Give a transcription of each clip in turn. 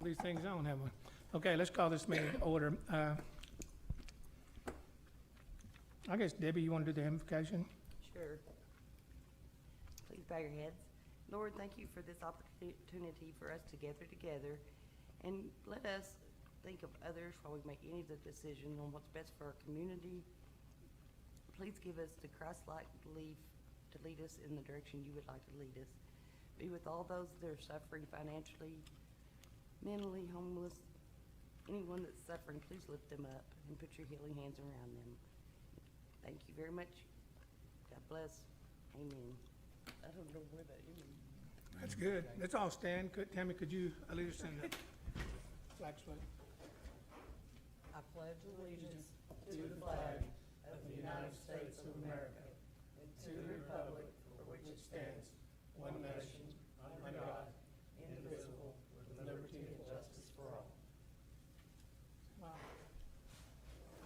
these things on, haven't we? Okay, let's call this meeting to order. I guess, Debbie, you want to do the invocation? Sure. Please bow your heads. Lord, thank you for this opportunity for us to gather together, and let us think of others while we make any of the decisions on what's best for our community. Please give us the Christ-like belief to lead us in the direction you would like to lead us. Be with all those that are suffering financially, mentally, homeless, anyone that's suffering, please lift them up and put your healing hands around them. Thank you very much. God bless. Amen. I don't know where that is. That's good. Let's all stand. Tammy, could you lead us in the flag salute? I pledge allegiance to the flag of the United States of America and to the republic for which it stands, one nation, under God, indivisible, with liberty and justice for all. Wow.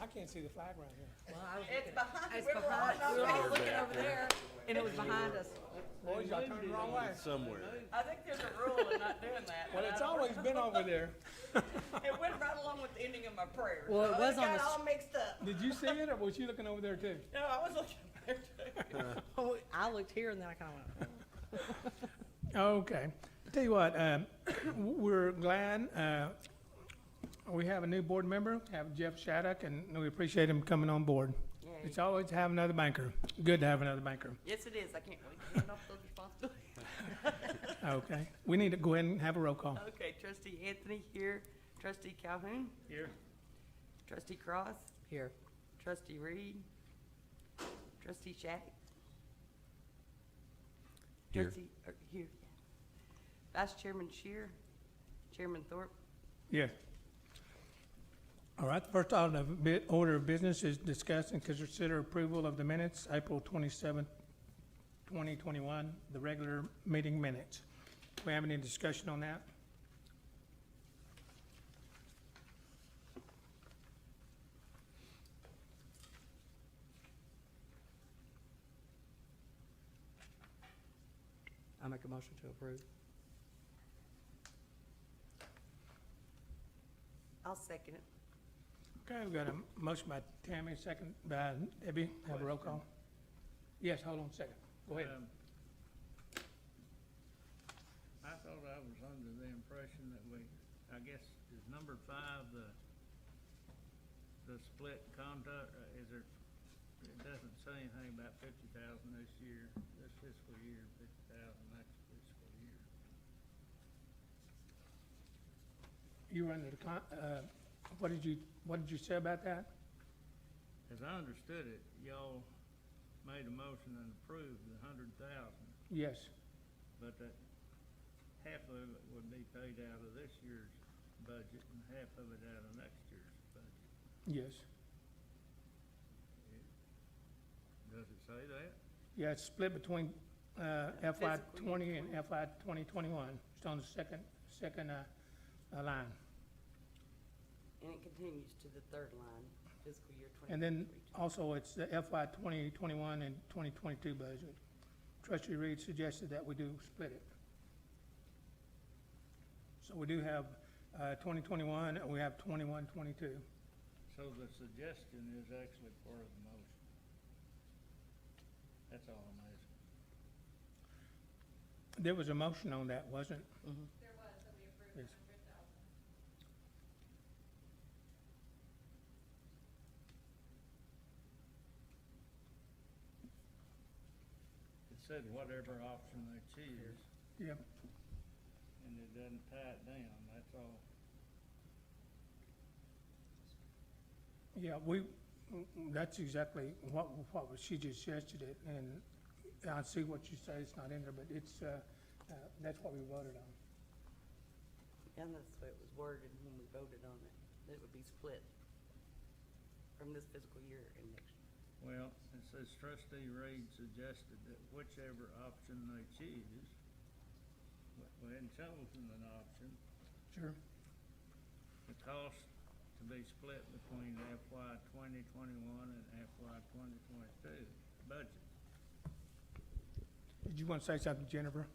I can't see the flag right here. Well, It's behind, It's we were behind. all We were all looking looking over there, and it was behind us. Boys, y'all turned the wrong way. Somewhere. I think there's a rule in not doing that. Well, but it's I don't always know. been over there. It went right along with the ending of my prayer. Well, it so was on got the all mixed up. Did you see it, or was you looking over there too? No, I was looking there too. Oh, I looked here and then I kind of went, Okay. Tell you what, we're glad we have a new board member, have Jeff Shattuck, and we appreciate him coming on board. yay. It's always to have another banker. Good to have another banker. Yes, it is. I can't wait to hand off those responsibilities. Okay. We need to go ahead and have a roll call. Okay, trustee Anthony here, trustee Calhoun, Here. trustee Cross, Here. trustee Reed, trustee Shattuck. Here. Trustee, here. Vice Chairman Shear, Chairman Thorpe. Yes. All right, the first order of business is discuss and consider approval of the minutes, April 27th, 2021, the regular meeting minutes. Do we have any discussion on that? I make a motion to approve. I'll second it. Okay, we've got a motion by Tammy, second by Debbie. Have a roll call. Yes, hold on a second. Go ahead. I thought I was under the impression that I guess, is number 5, the split conduct, is there, it doesn't say anything about 50,000 this year, this fiscal year, 50,000 next fiscal year. You were under the what did you say about that? As I understood it, y'all made a motion and approved the 100,000, Yes, but that half of it would be paid out of this year's budget and half of it out of next year's budget. yes. Does it say that? Yeah, it's split between FY '20 and FY 2021. It's on the second line. And it continues to the third line, fiscal year 2023. And then also it's the FY 2021 and 2022 budget. Trustee Reed suggested that we do split it. So we do have 2021 and we have 21-22. So the suggestion is actually part of the motion. That's all I'm asking. There was a motion on that, wasn't it? Mhm. There was, that we approved Yes. 100,000. It said whatever option they choose, Yeah. and it doesn't tie it down, that's all. Yeah, that's exactly what she just suggested, and I see what you say, it's not in there, but it's, that's what we voted on. And that's the way it was worded when we voted on it, that it would be split from this fiscal year and next. Well, it says trustee Reed suggested that whichever option they choose, we hadn't chosen an option, Sure. the cost to be split between FY 2021 and FY 2022 budget. Did you want to say something, Jennifer?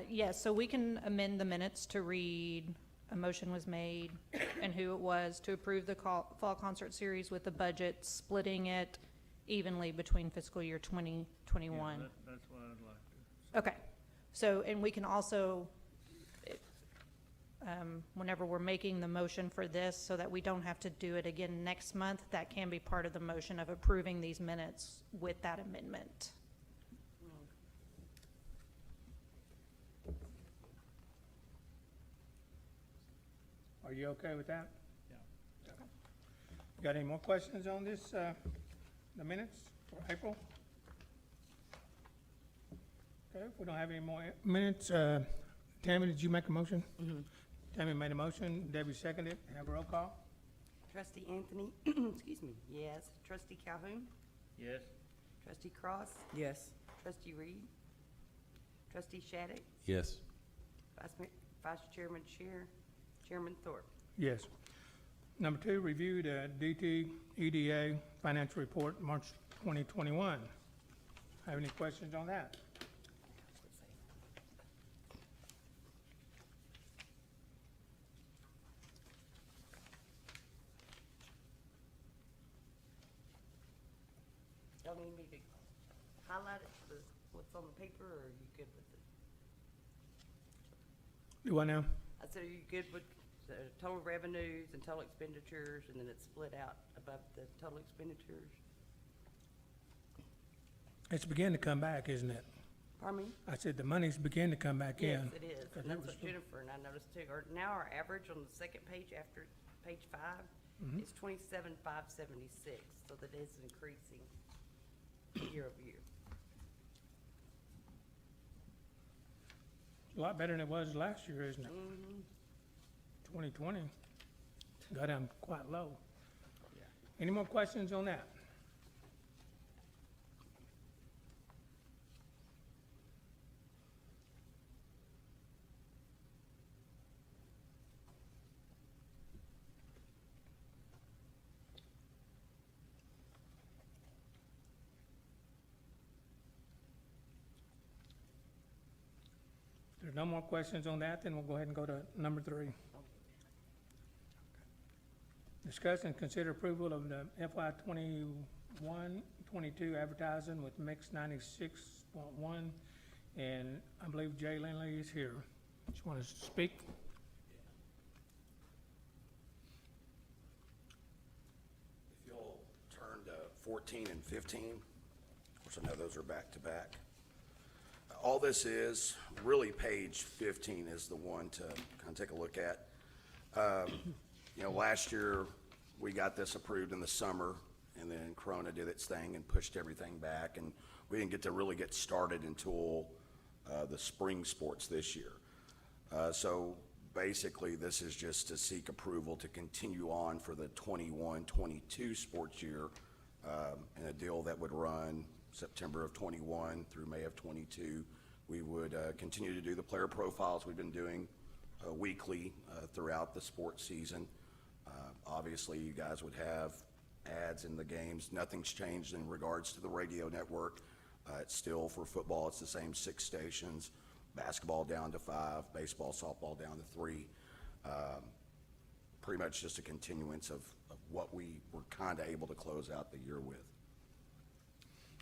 Yes, so we can amend the minutes to read a motion was made and who it was to approve the fall concert series with the budget, splitting it evenly between fiscal year 2021. Yeah, that's what I'd like to. Okay, so, and we can also, whenever we're making the motion for this, so that we don't have to do it again next month, that can be part of the motion of approving these minutes with that amendment. Are you okay with that? Yeah. Got any more questions on this, the minutes for April? Okay, if we don't have any more minutes, Tammy, did you make a motion? Tammy made a motion, Debbie seconded, have a roll call? Trustee Anthony, excuse me, yes. Trustee Calhoun, Yes, trustee Cross, Yes. trustee Reed, trustee Shattuck, Yes. Vice Chairman Shear, Chairman Thorpe. Yes. Number 2, review the DTEDA financial report, March 2021. Have any questions on that? Y'all need me to highlight it for what's on the paper, or are you good with it? Do what now? I said, are you good with the total revenues and total expenditures, and then it's split out above the total expenditures? It's beginning to come back, isn't it? Pardon me? I said the money's beginning to come back in. Yes, it is, Because and it that's was- what Jennifer and I noticed too. Now our average on the second page after page 5 is 27,576, so that is increasing year over year. A lot better than it was last year, isn't it? 2020 got down quite low. Any more questions on that? If there's no more questions on that, then we'll go ahead and go to number 3. Discuss and consider approval of the FY 21-22 advertising with mix 96.1, and I believe Jay Lindley is here. Do you want to speak? If you'll turn to 14 and 15, of course, I know those are back to back. All this is, really page 15 is the one to kind of take a look at. You know, last year, we got this approved in the summer, and then Corona did its thing and pushed everything back, and we didn't get to really get started until the spring sports this year. So basically, this is just to seek approval to continue on for the 21-22 sports year, in a deal that would run September of 21 through May of 22. We would continue to do the player profiles we've been doing weekly throughout the sports season. Obviously, you guys would have ads in the games. Nothing's changed in regards to the radio network. It's still, for football, it's the same 6 stations. Basketball down to 5, baseball, softball down to 3. Pretty much just a continuance of what we were kind of able to close out the year with.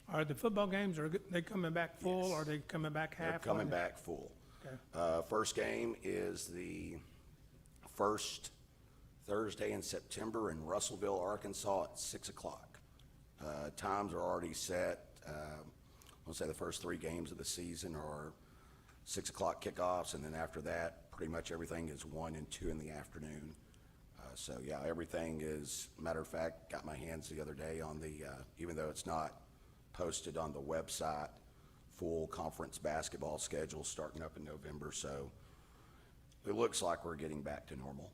Are the football games, are they coming back full, Yes. or are they coming back half? They're coming back full. Okay. First game is the first Thursday in September in Russellville, Arkansas at 6 o'clock. Times are already set. I'll say the first 3 games of the season are 6 o'clock kickoffs, and then after that, pretty much everything is 1 and 2 in the afternoon. So yeah, everything is, matter of fact, got my hands the other day on the, even though it's not posted on the website, full conference basketball schedule starting up in November, so it looks like we're getting back to normal.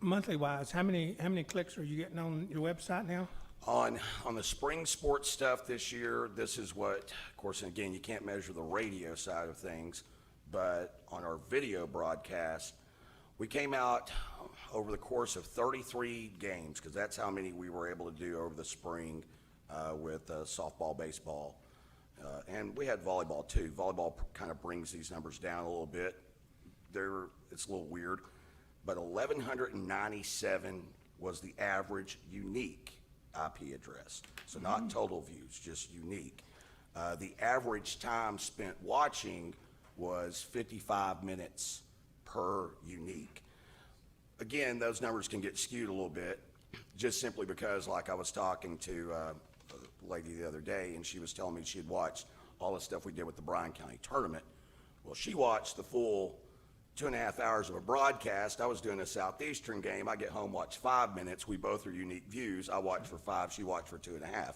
Monthly wise, how many clicks are you getting on your website now? On the spring sports stuff this year, this is what, of course, and again, you can't measure the radio side of things, but on our video broadcast, we came out over the course of 33 games, because that's how many we were able to do over the spring with softball, baseball, and we had volleyball too. Volleyball kind of brings these numbers down a little bit, it's a little weird, but 1,197 was the average unique IP address. So not total views, just unique. The average time spent watching was 55 minutes per unique. Again, those numbers can get skewed a little bit, just simply because, like, I was talking to a lady the other day, and she was telling me she had watched all the stuff we did with the Bryan County tournament. Well, she watched the full 2.5 hours of a broadcast. I was doing a Southeastern game. I get home, watch 5 minutes. We both are unique views. I watched for 5, she watched for 2.5.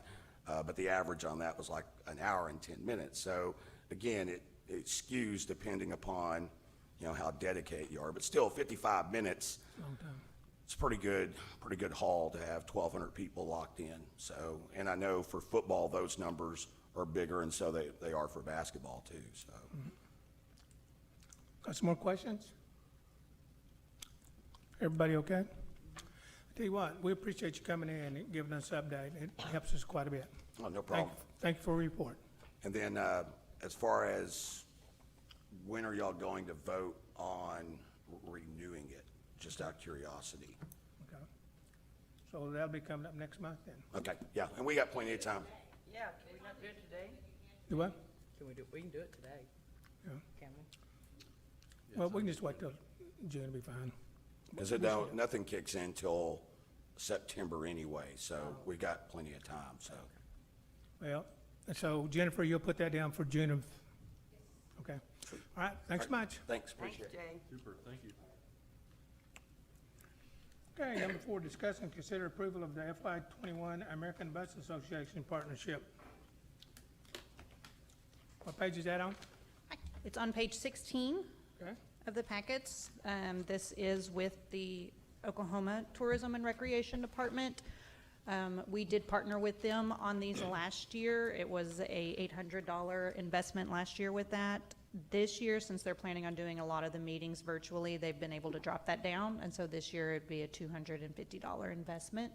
But the average on that was like an hour and 10 minutes. So again, it skews depending upon, you know, how dedicated you are. But still, 55 minutes, Long time. it's pretty good haul to have 1,200 people locked in. So, and I know for football, those numbers are bigger, and so they are for basketball too, so. Got some more questions? Everybody okay? Tell you what, we appreciate you coming in and giving us an update. It helps us quite a bit. Oh, no problem. Thank you for the report. And then, as far as when are y'all going to vote on renewing it? Just out of curiosity. Okay. So that'll be coming up next month then. Okay, yeah, and we got plenty of time. Yeah, can we not do it today? Do what? We can do it today, Yeah. can we? Well, we can just wait till June, it'll be fine. Cause it don't, nothing kicks in till September anyway, so we got plenty of time, so. Well, so Jennifer, you'll put that down for June of, okay. All right, thanks much. Thanks, Thanks, appreciate it. Jay. Super, thank you. Okay, number 4, discuss and consider approval of the FY '21 American Bus Association partnership. What page is that on? It's on page 16 Okay, of the packets. This is with the Oklahoma Tourism and Recreation Department. We did partner with them on these last year. It was a $800 investment last year with that. This year, since they're planning on doing a lot of the meetings virtually, they've been able to drop that down, and so this year it'd be a $250 investment.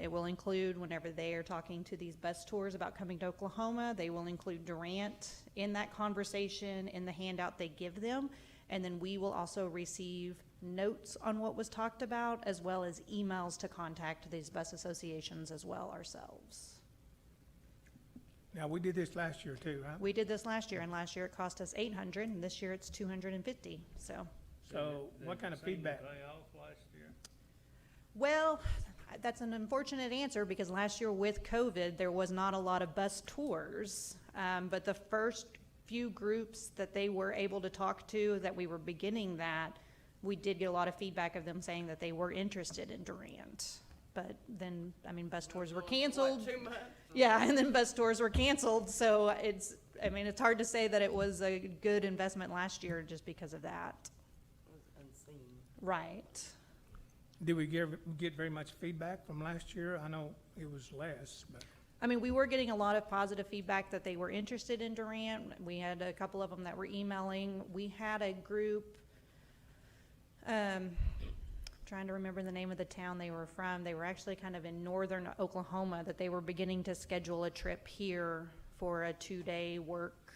It will include, whenever they are talking to these bus tours about coming to Oklahoma, they will include Durant in that conversation, in the handout they give them, and then we will also receive notes on what was talked about, as well as emails to contact these bus associations as well ourselves. now, we did this last year too, right? We did this last year, and last year it cost us $800, and this year it's $250, so. So what kind of feedback? Did it seem to pay off last year? Well, that's an unfortunate answer, because last year with COVID, there was not a lot of bus tours. But the first few groups that they were able to talk to, that we were beginning that, we did get a lot of feedback of them saying that they were interested in Durant. But then, I mean, bus tours were canceled. 2 months? Yeah, and then bus tours were canceled, so it's hard to say that it was a good investment last year just because of that. It was unseen. Right. Did we get very much feedback from last year? I know it was less, but. I mean, we were getting a lot of positive feedback that they were interested in Durant. We had a couple of them that were emailing. We had a group, trying to remember the name of the town they were from. They were actually kind of in northern Oklahoma, that they were beginning to schedule a trip here for a 2-day work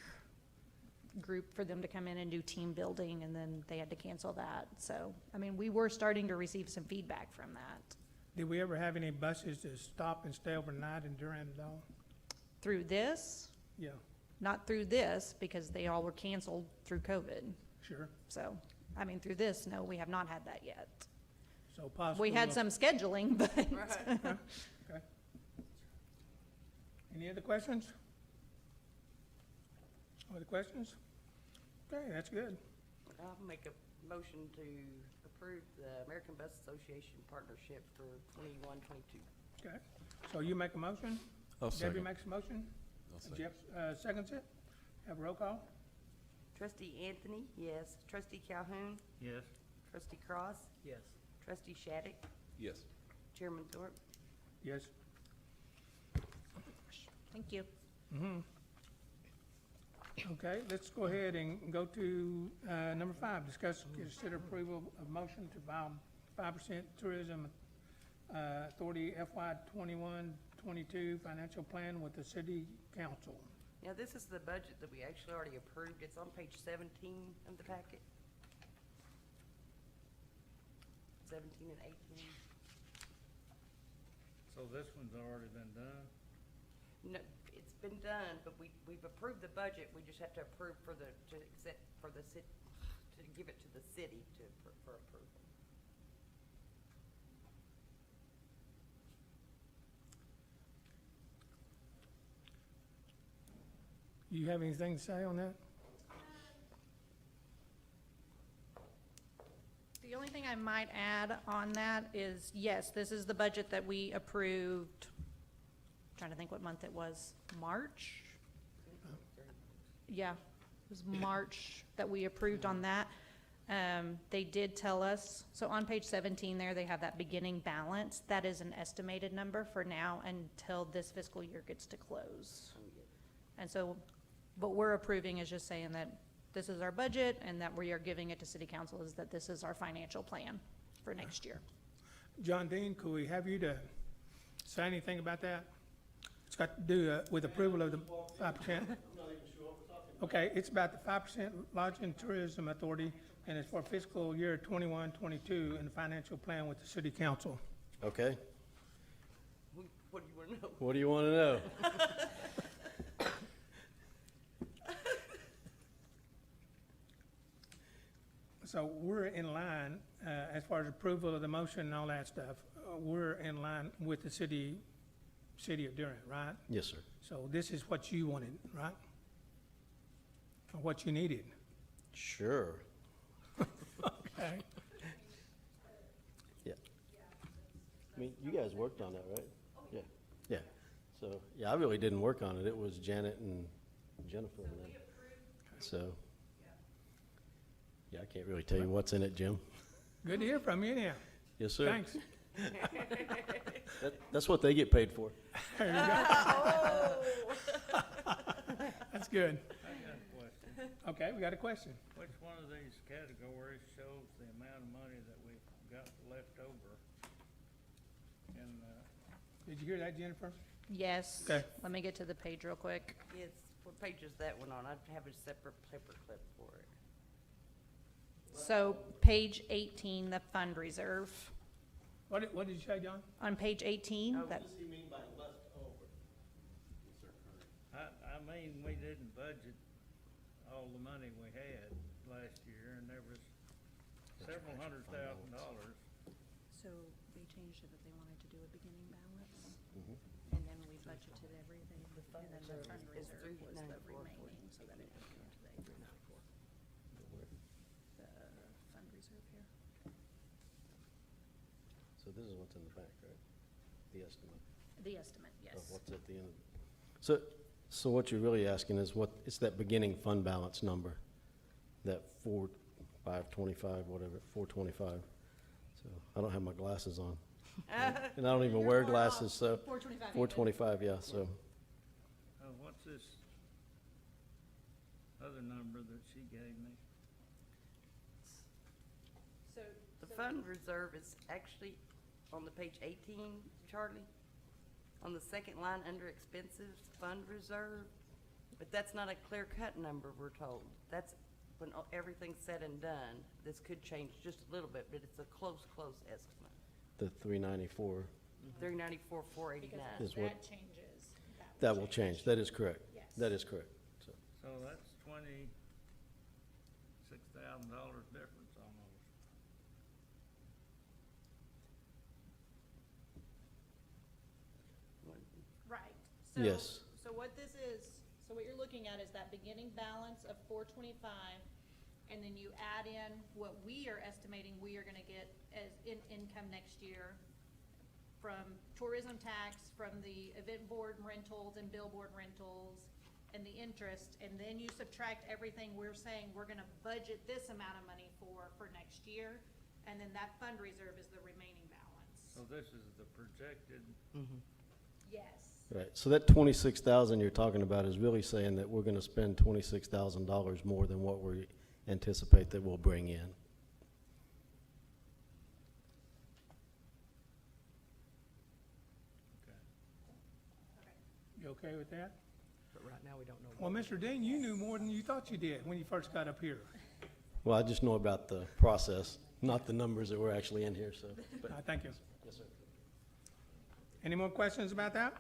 group for them to come in and do team building, and then they had to cancel that. So, I mean, we were starting to receive some feedback from that. Did we ever have any buses to stop and stay overnight in Durant at all? Through this, Yeah, not through this, because they all were canceled through COVID. sure. So, I mean, through this, no, we have not had that yet. So possibly. We had some scheduling, but Right. Okay. Any other questions? Other questions? Okay, that's good. I'll make a motion to approve the American Bus Association partnership for 21-22. Okay, so you make a motion? I'll Debbie second. makes a motion? I'll second. Jeff, seconds it? Have a roll call? Trustee Anthony, yes. Trustee Calhoun, Yes. Trustee Cross, Yes. Trustee Shattuck, Yes. Chairman Thorpe. Yes. thank you. Okay, let's go ahead and go to, number 5, discuss and consider approval of motion to file 5% tourism, authority FY 21-22 financial plan with the city council. Now, this is the budget that we actually already approved. It's on page 17 of the packet. 17 and 18. So this one's already been done? No, it's been done, but we've approved the budget, we just have to approve to accept, for the city, to give it to the city for approval. You have anything to say on that? The only thing I might add on that is, yes, this is the budget that we approved, trying to think what month it was, March? Yeah, it was March that we approved on that. They did tell us, so on page 17 there, they have that beginning balance. That is an estimated number for now until this fiscal year gets to close. And so what we're approving is just saying that this is our budget and that we are giving it to city council, is that this is our financial plan for next year. John Dean, could we have you to say anything about that? It's got to do with approval of the 5%. Okay, it's about the 5% Lodging and Tourism Authority, and it's for fiscal year 21-22 and the financial plan with the city council. What Okay, do you want to know? what do you want to know? So we're in line, as far as approval of the motion and all that stuff, we're in line with the city of Durant, right? Yes, sir. So this is what you wanted, right? Or what you needed. Sure. Okay. Yeah. I mean, you guys worked on that, right? Yeah, yeah. So, yeah, I really didn't work on it. It was Janet and Jennifer and them. So, yeah, I can't really tell you what's in it, Jim. Good to hear from you anyhow. Yes, sir. Thanks. That's what they get paid for. There you go. That's good. I got a question. Okay, we got a question. Which one of these categories shows the amount of money that we've got left over? And, Did you hear that, Jennifer? Yes. Okay. Let me get to the page real quick. Yes, what page is that one on? I have a separate paper clip for it. So page 18, the fund reserve. What did you say, John? On page 18, that, he mean by leftover? I mean, we didn't budget all the money we had last year, and there was several $100,000. so they changed it that they wanted to do a beginning balance, Mhm. and then we budgeted everything, The fund and then the reserve fund is reserve was the 394.40. remaining, so that it would come to the fund reserve here. So this is what's in the back, right? The estimate The estimate, yes. of what's at the end of it. So what you're really asking is what, it's that beginning fund balance number, that 525, whatever, 425. So I don't have my glasses on. And I don't even wear glasses, so 425. 425, yeah, so. What's this other number that she gave me? So. The fund reserve is actually on the page 18, Charlie, on the second line under expenses, fund reserve. But that's not a clear-cut number, we're told. That's when everything's said and done. This could change just a little bit, but it's a close estimate. The 394, 394,489. Is what- That changes. that will change, that is correct. Yes. That is correct, so. So that's $26,000 difference almost. Right. Yes. So what this is, so what you're looking at is that beginning balance of 425, and then you add in what we are estimating we are gonna get as income next year from tourism tax, from the event board rentals and billboard rentals, and the interest, and then you subtract everything we're saying we're gonna budget this amount of money for next year, and then that fund reserve is the remaining balance. So this is the projected, Yes. Right, so that 26,000 you're talking about is really saying that we're gonna spend $26,000 more than what we anticipate that we'll bring in. okay. You okay with that? But right now, we don't know. Well, Mr. Dean, you knew more than you thought you did when you first got up here. Well, I just know about the process. not the numbers that were actually in here, so. but- Thank you. Yes, sir. Any more questions about that?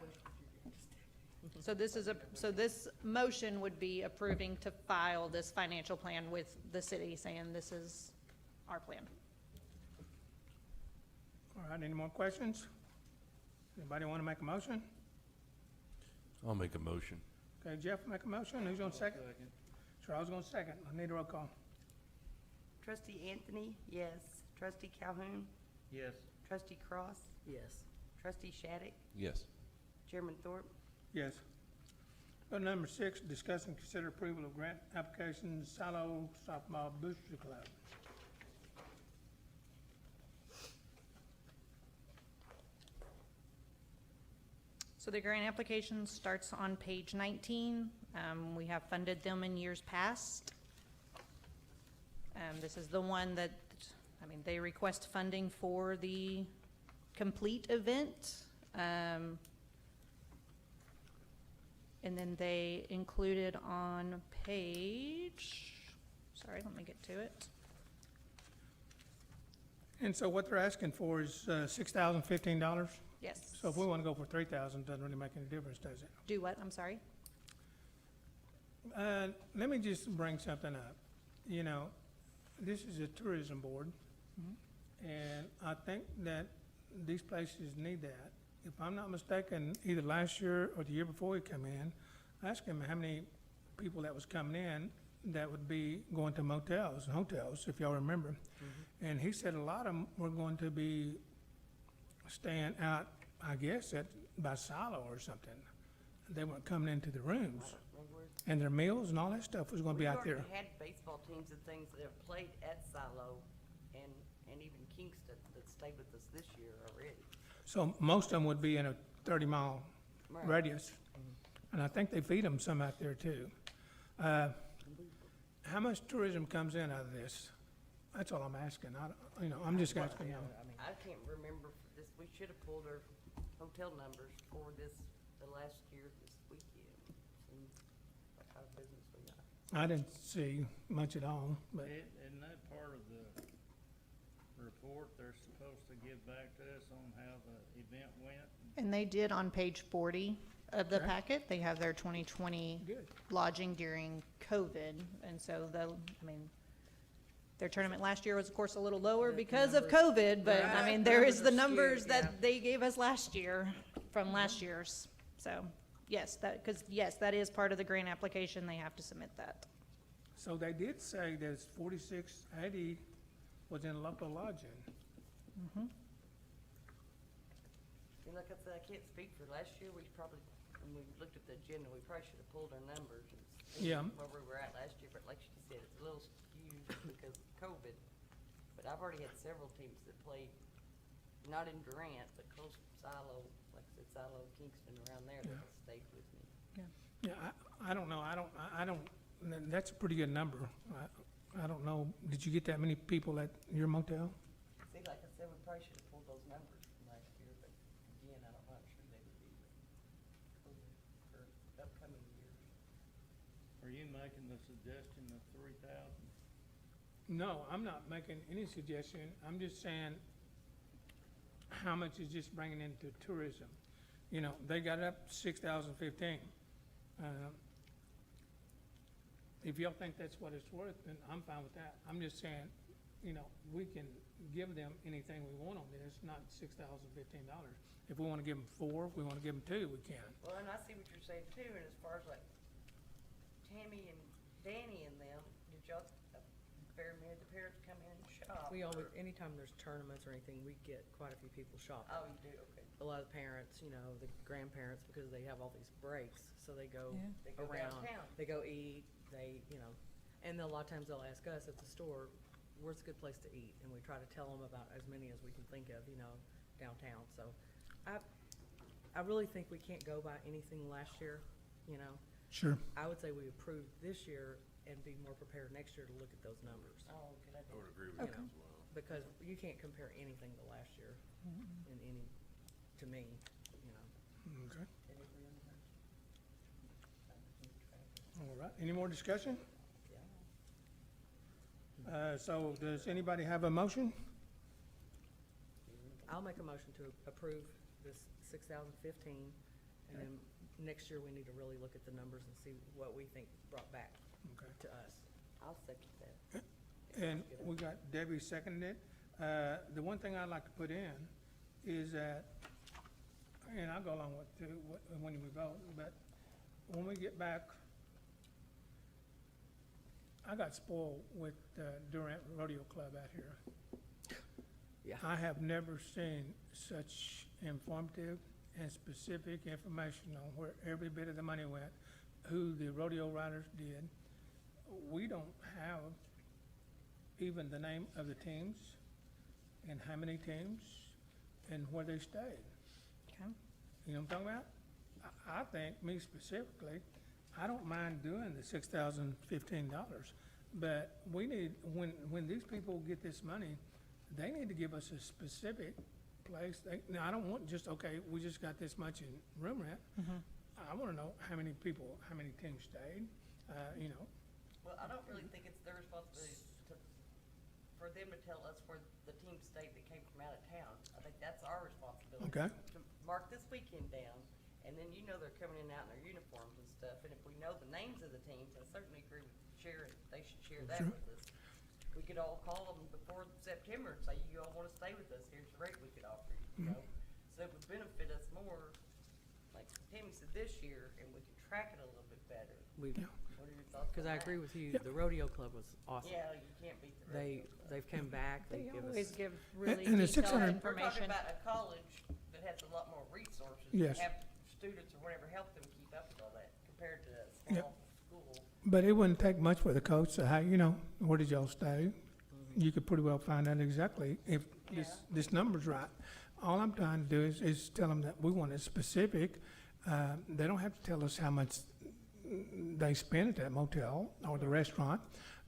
So this motion would be approving to file this financial plan with the city, saying this is our plan. All right, any more questions? Anybody want to make a motion? I'll make a motion. Okay, Jeff, make a motion. Who's going to second? Second. Charles going to second. I need a roll call. Trustee Anthony, yes. Trustee Calhoun, Yes. trustee Cross, Yes. trustee Shattuck, Yes. Chairman Thorpe. Yes. Item number 6, discuss and consider approval of grant application Silo Softball Booster Club. So the grant application starts on page 19. We have funded them in years past. This is the one that, they request funding for the complete event. And then they included on page, sorry, let me get to it. And so what they're asking for is $6,015. Yes. So if we want to go for 3,000, doesn't really make any difference, does it? Do what? I'm sorry? Let me just bring something up. You know, this is a tourism board, and I think that these places need that. If I'm not mistaken, either last year or the year before we come in, I asked him how many people that was coming in that would be going to motels and hotels, if y'all remember. And he said a lot of them were going to be staying out, I guess, by Silo or something. They weren't coming into the rooms. And their meals and all that stuff was gonna be out there. We've already had baseball teams and things that have played at Silo and even Kingston that stayed with us this year already. So most of them would be in a 30-mile Right. radius. And I think they feed them some out there too. How much tourism comes in out of this? That's all I'm asking. I'm just asking you. I can't remember for this, we should have pulled our hotel numbers for the last year, this weekend. See what kind of business we got. I didn't see much at all, but, Isn't that part of the report they're supposed to give back to us on how the event went? And they did on page 40 of the Okay. packet. They have their 2020 good. lodging during COVID. And so their tournament last year was of course a little lower because of COVID, but Right. there is the Numbers numbers are skewed, yeah. that they gave us last year from last year's. So, yes, that is part of the grant application. They have to submit that. So they did say that 4680 was in local lodging. And like I said, I can't speak for last year, when we looked at the agenda, we probably should have pulled our numbers and seen Yeah. where we were at last year, but like she said, it's a little skewed because of COVID. But I've already had several teams that played, not in Durant, but close to Silo, like I said, Silo, Kingston, around there, that Yeah. stayed with me. Yeah, I don't know. I don't, that's a pretty good number. I don't know. Did you get that many people at your motel? See, like I said, we probably should have pulled those numbers from last year, but again, I don't know how sure they would be for upcoming years. Are you making the suggestion of 3,000? No, I'm not making any suggestion. I'm just saying, how much is just bringing into tourism? You know, they got up 6,015. If y'all think that's what it's worth, then I'm fine with that. I'm just saying, we can give them anything we want on this, not $6,015. If we wanna give them 4, if we wanna give them 2, we can. Well, and I see what you're saying too, and as far as like Tammy and Danny and them, did y'all, fair many of the parents come in and shop? We always, or- anytime there's tournaments or anything, we get quite a few people shopping. Oh, you do, okay. A lot of the parents, the grandparents, because they have all these breaks, so they go They go around. downtown. They go eat, and a lot of times they'll ask us at the store, where's a good place to eat? And we try to tell them about as many as we can think of, downtown. So I really think we can't go by anything last year, Sure. I would say we approve this year and be more prepared next year to look at those numbers. Oh, good idea. I would agree with you that know, as well. Because you can't compare anything to last year in any, to me, Okay. Did everybody understand? All right. Any more discussion? Yeah. So does anybody have a motion? I'll make a motion to approve this 2015, and then next year we need to really look at the numbers and see what we think brought back Okay. to us. I'll second that. And we got Debbie seconded it. The one thing I'd like to put in is that, and I'll go along with too, when we vote, but when we get back, I got spoiled with Durant Rodeo Club out here. Yeah. I have never seen such informative and specific information on where every bit of the money went, who the rodeo riders did. We don't have even the name of the teams and how many teams and where they stayed. Okay. You know what I'm talking about? I think, me specifically, I don't mind doing the $6,015, but we need, when these people get this money, they need to give us a specific place. Now, I don't want just, okay, we just got this much in room rent. I wanna know how many people, how many teams stayed, you know. Well, I don't really think it's their responsibility for them to tell us where the team stayed that came from out of town. I think that's our responsibility. Okay. To mark this weekend down, and then you know they're coming in out in their uniforms and stuff, and if we know the names of the teams, I certainly agree with Sharon, they should share that Sure. with us. We could all call them before September and say, you all wanna stay with us, here's the rate we could offer you, you know? So it would benefit us more, like Tammy said, this year, and we could track it a little bit better. We, What are your thoughts on because I that? agree with you, the rodeo club was awesome. Yeah, you can't beat the rodeo. They've come back, They they give always us, give really and the detailed 600 We're talking information. about a college that has a lot more resources. Yes. To have students or whatever help them keep up with all that compared to a Yep. small school. But it wouldn't take much for the coach to, you know, where did y'all stay? You could pretty well find out exactly if this number's right. All I'm trying to do is tell them that we want it specific. They don't have to tell us how much they spent at that motel or the restaurant.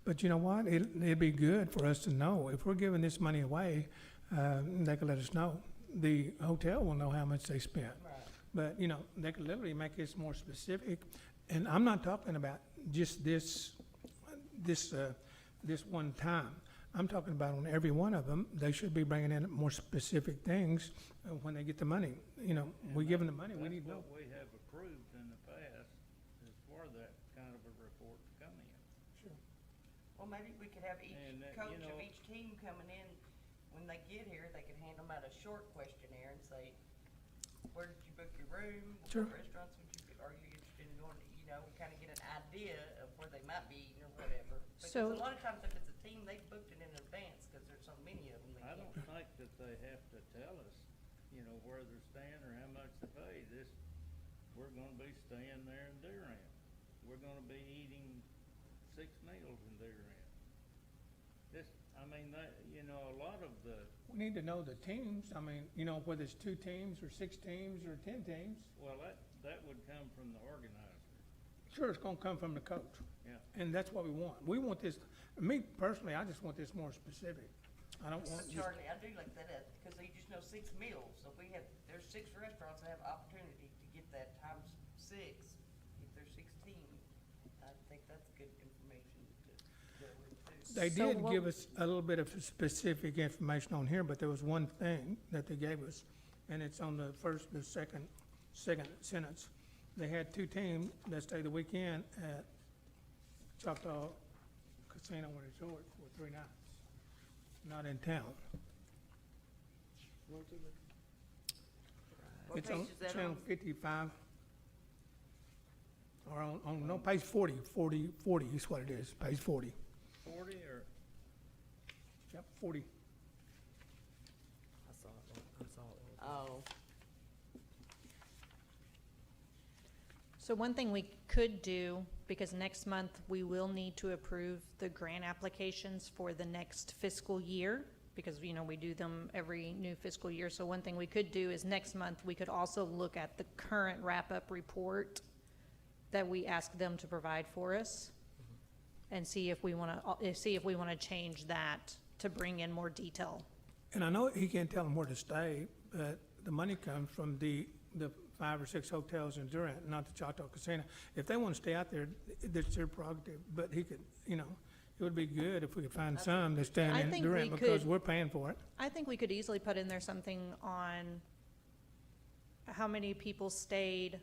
But you know what? It'd be good for us to know. If we're giving this money away, they could let us know. The hotel will know how much they spent. Right. But, you know, they could literally make this more specific. And I'm not talking about just this one time. I'm talking about on every one of them, they should be bringing in more specific things when they get the money. You know, we give them the money, we need to know. That's what we have approved in the past, is for that kind of a report to come in. Well, maybe we could have each And that, coach you know- of each team coming in, when they get here, they can hand them out a short questionnaire and say, where did you book your room? Sure. What restaurants would you, are you interested in going to, you know, kind of get an idea of where they might be eating or whatever. Because So- a lot of times if it's a team, they've booked it in advance, because there's so many of them. I don't think that they have to tell us, you know, where they're staying or how much they pay. We're gonna be staying there in Durant. We're gonna be eating 6 meals in Durant. You know, a lot of the, We need to know the teams. I mean, you know, whether it's 2 teams or 6 teams or 10 teams. well, that would come from the organizer, Sure, it's gonna come from the coach. yeah. And that's what we want. We want this, me personally, I just want this more specific. I don't want just, Charlie, I do like that, because you just know 6 meals, so if we have, there's 6 restaurants that have opportunity to get that times 6, if there's 16, I think that's good information to go with too. they So did what- give us a little bit of specific information on here, but there was one thing that they gave us, and it's on the second sentence. They had 2 teams that stayed the weekend at Choctaw Casino and Resort for 3 nights, not in town. What It's page on is that channel on? 55. Or on, no, page 40 is what it is, page 40. 40 or, Yep, 40. I saw it. Oh, So one thing we could do, because next month we will need to approve the grant applications for the next fiscal year, because, you know, we do them every new fiscal year. So one thing we could do is next month, we could also look at the current wrap-up report that we ask them to provide for us, and see if we want to change that to bring in more detail. And I know he can't tell them where to stay, but the money comes from the 5 or 6 hotels in Durant, not the Choctaw Casino. If they want to stay out there, that's their prerogative, but he could, you know, it would be good if we could find some to I stand in think Durant we because could- we're paying for it. I think we could easily put in there something on how many people stayed,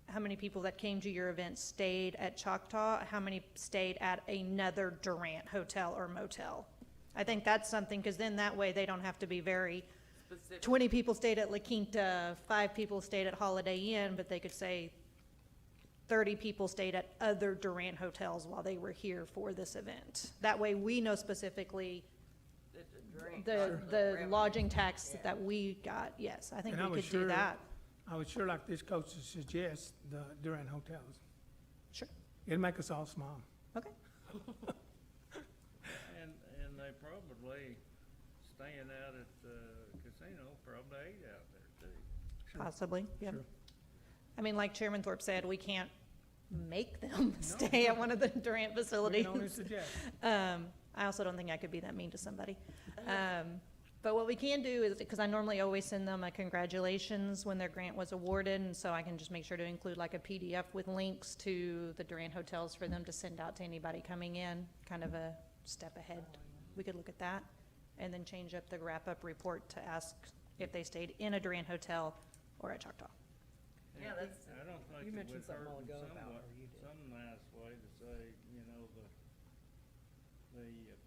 how many people that came to your event stayed at Choctaw, how many stayed at another Durant hotel or motel. I think that's something, because then that way they don't have to be very, Specific. 20 people stayed at La Quinta, 5 people stayed at Holiday Inn, but they could say 30 people stayed at other Durant hotels while they were here for this event. That way we know specifically the revenue. lodging tax Yeah. that we got, yes, I think And I we was could do sure- that. I would sure like this coach to suggest the Durant hotels. Sure, It'd make us all smile. okay. And they probably staying out at the casino, probably ate out there too. Possibly, yeah. Sure. I mean, like Chairman Thorpe said, we can't make them stay at one of the Durant We facilities. can only suggest. I also don't think I could be that mean to somebody. But what we can do is, because I normally always send them a congratulations when their grant was awarded, and so I can just make sure to include like a PDF with links to the Durant hotels for them to send out to anybody coming in, kind of a step ahead. We could look at that, and then change up the wrap-up report to ask if they stayed in a Durant hotel or at Choctaw. Yeah, that's- I don't think You it mentioned would something a while hurt ago them about, somewhat, or you did. some nice way to say, you know, the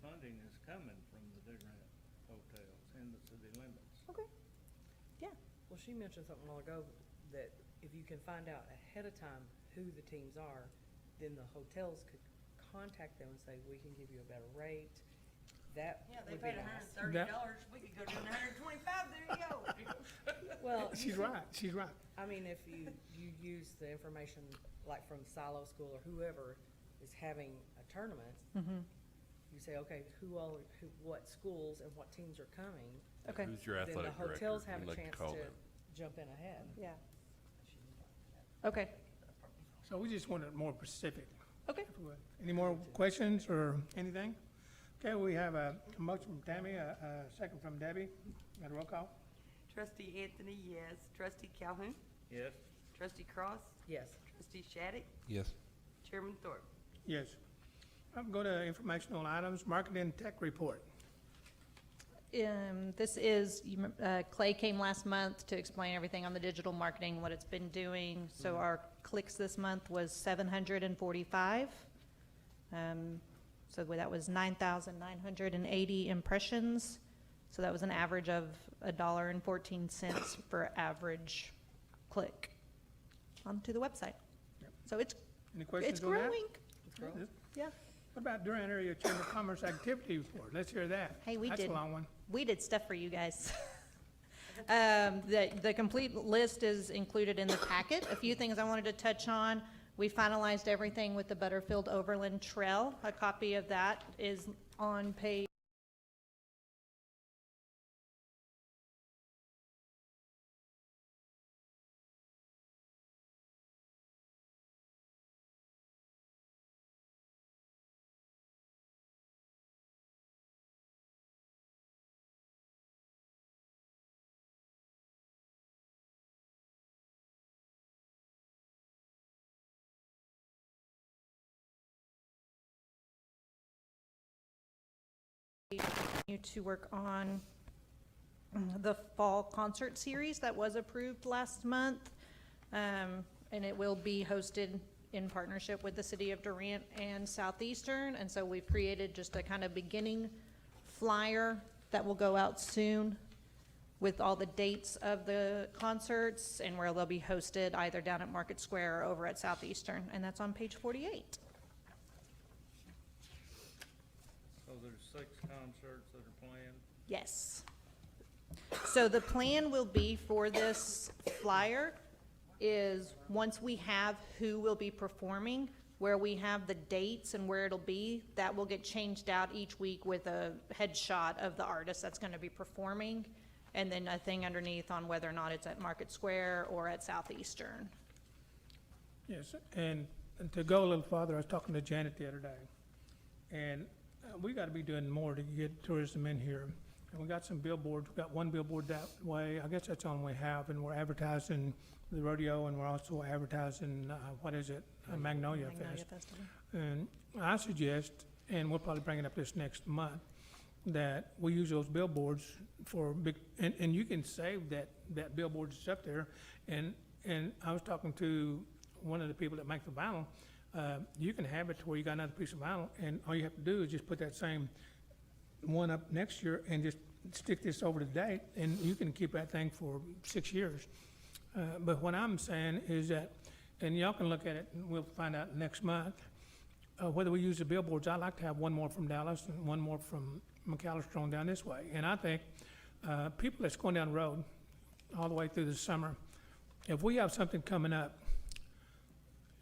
funding is coming from the Durant hotels in the city limits. Okay. Yeah. Well, she mentioned something a while ago, that if you can find out ahead of time who the teams are, then the hotels could contact them and say, we can give you a better rate. That Yeah, they would be paid nice. $130, we could go to $125, there you go. Well, She's right, she's right. I mean, if you use the information, like from Silo School or whoever is having a tournament, you say, okay, what schools and what teams are coming, Okay, Who's your then the athletic director? hotels have We'd a like to chance call to them. jump in ahead. yeah. Okay, So we just wanted more specific. okay. if we would. Any more questions or anything? Okay, we have a motion from Tammy, a second from Debbie. Got a roll call? Trustee Anthony, yes. Trustee Calhoun? Yes, Trustee Cross? Yes. Trustee Shattuck? Yes. Chairman Thorpe? Yes. I'm going to informational items, marketing tech report. This is, Clay came last month to explain everything on the digital marketing, what it's been doing. So our clicks this month was 745. So that was 9,980 impressions. So that was an average of $1.14 per average click onto the website. Yep. So it's Any questions it's on that? growing, It's growing. yeah. What about Durant Area Chamber of Commerce activity report? Let's hear that. Hey, we That's did. a long one. We did stuff for you guys. The complete list is included in the packet. A few things I wanted to touch on. We finalized everything with the Butterfield Overland Trail. A copy of that is on page continue to work on the fall concert series that was approved last month. And it will be hosted in partnership with the city of Durant and Southeastern. And so we've created just a kind of beginning flyer that will go out soon with all the dates of the concerts and where they'll be hosted either down at Market Square or over at Southeastern. And that's on page 48. so there's 6 concerts that are planned. Yes. So the plan will be for this flyer is, once we have who will be performing, where we have the dates and where it'll be, that will get changed out each week with a headshot of the artist that's gonna be performing, and then a thing underneath on whether or not it's at Market Square or at Southeastern. Yes, and to go a little farther, I was talking to Janet the other day, and we gotta be doing more to get tourism in here. And we got some billboards, we got one billboard that way, I guess that's the only way we have, and we're advertising the rodeo, and we're also advertising, what is it? Magnolia Magnolia Fest. Festival. And I suggest, and we'll probably bring it up this next month, that we use those billboards for big, and you can save that billboard that's up there. And I was talking to one of the people that make the vinyl. You can have it to where you got another piece of vinyl, and all you have to do is just put that same one up next year and just stick this over the date, and you can keep that thing for 6 years. But what I'm saying is that, and y'all can look at it, and we'll find out next month, whether we use the billboards. I like to have one more from Dallas and one more from McAllister on down this way. And I think, people that's going down the road all the way through the summer, if we have something coming up,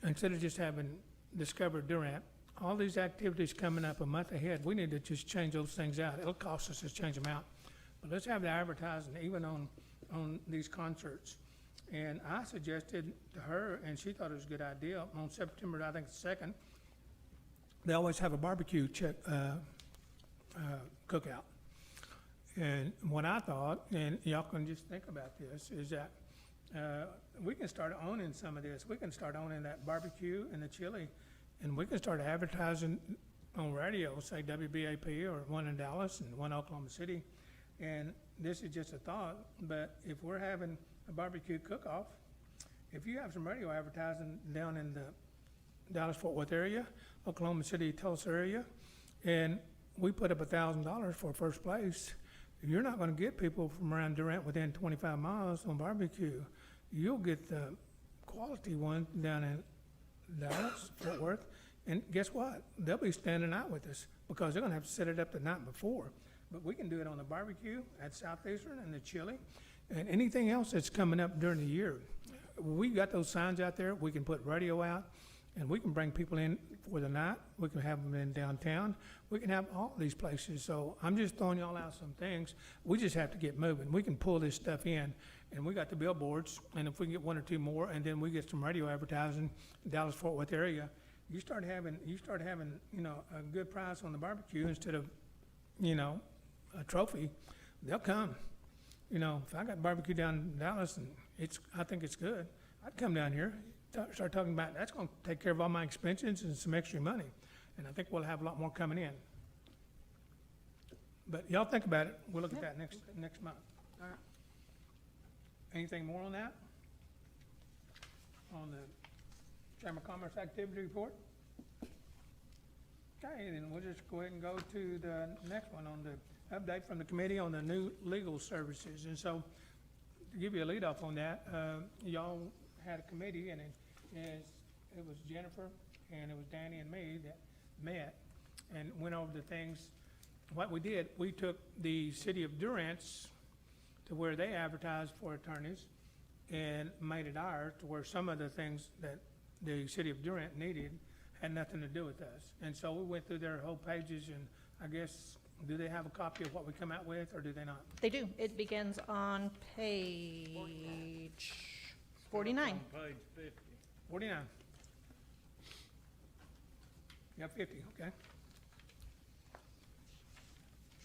instead of just having Discover Durant, all these activities coming up a month ahead, we need to just change those things out. It'll cost us to change them out. But let's have the advertising even on these concerts. And I suggested to her, and she thought it was a good idea, on September, I think, 2nd, they always have a barbecue cookout. And what I thought, and y'all can just think about this, is that we can start owning some of this. We can start owning that barbecue and the chili, and we can start advertising on radio, say WBAP or one in Dallas and one Oklahoma City. And this is just a thought, but if we're having a barbecue cook-off, if you have some radio advertising down in the Dallas-Fort Worth area, Oklahoma City, Tulsa area, and we put up $1,000 for first place, you're not gonna get people from around Durant within 25 miles on barbecue. You'll get the quality one down in Dallas, Fort Worth, and guess what? They'll be standing out with us because they're gonna have to set it up the night before. But we can do it on the barbecue at Southeastern and the chili and anything else that's coming up during the year. We got those signs out there. We can put radio out, and we can bring people in for the night. We can have them in downtown. We can have all these places. So I'm just throwing y'all out some things. We just have to get moving. We can pull this stuff in, and we got the billboards, and if we can get one or two more, and then we get some radio advertising, Dallas-Fort Worth area, you start having, a good price on the barbecue instead of, a trophy, they'll come. If I got barbecue down in Dallas and I think it's good, I'd come down here, start talking about, that's gonna take care of all my expenses and some extra money. And I think we'll have a lot more coming in. But y'all think about it, we'll look at that next month. All right. Anything more on that? On the Chamber of Commerce activity report? Okay, then we'll just go ahead and go to the next one on the update from the committee on the new legal services. And so, to give you a lead off on that, y'all had a committee, and it was Jennifer, and it was Danny and me that met and went over the things. What we did, we took the city of Durant's to where they advertised for attorneys and made it ours to where some of the things that the city of Durant needed had nothing to do with us. And so we went through their whole pages, and I guess, do they have a copy of what we come out with, or do they not? They do. It begins on page 49. On page 50. 49. You got 50, okay.